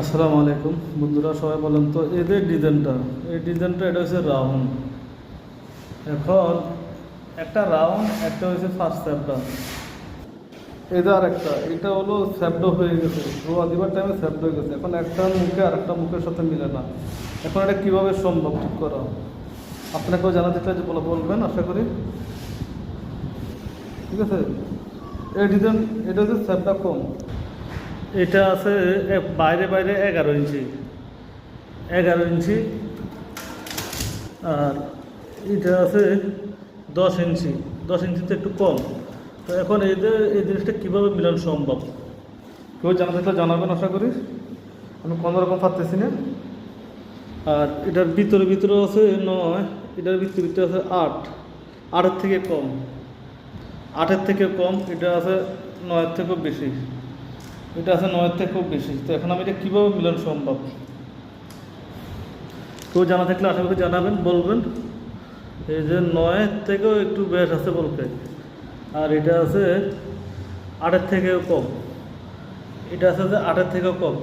আসসালামু আলাইকুম বন্ধুরা, সবাই বলেন তো এদের ডিজাইনটা, এই ডিজাইনটা এটা হচ্ছে রাউন্ড। এখন একটা রাউন্ড, একটা হচ্ছে ফার্স্ট স্যাপটা, এটা আর একটা, এটা হলো স্যাপডো হয়ে গেছে, ধোয়া দিবার টাইমে স্যাপডো হয়ে গেছে। এখন একটা মুখে আর একটা মুখের সাথে মিলে না। এখন এটা কীভাবে সম্ভব ঠিক করা? আপনাকেও জানাতে চাই, যে বলবেন আশা করি। ঠিক আছে, এই ডিজাইন, এটা হচ্ছে স্যাপটা কম, এটা আছে বাইরে বাইরে 11 ইঞ্চি, 11 ইঞ্চি। আর এটা আছে 10 ইঞ্চি, 10 ইঞ্চিতে একটু কম। তো এখন এই জিনিসটা কীভাবে মিলানো সম্ভব, কেউ জানা থাকলে জানাবেন আশা করি। আমি কোনো রকম পারতেছি না। আর এটার ভিতরে ভিতরে আছে 9, এটার ভিতরে ভিতরে আছে 8, 8-এর থেকে কম, 8-এর থেকে কম। এটা আছে 9-এর থেকেও বেশি, এটা আছে 9-এর থেকেও বেশি। তো এখন আমি এটা কীভাবে মিলানো সম্ভব, কেউ জানা থাকলে আশা করি জানাবেন, বলবেন। এই যে 9-এর থেকেও একটু বেশ আছে বলতে, আর এটা আছে 8-এর থেকেও কম, এটা আছে যে 8-এর থেকেও কম।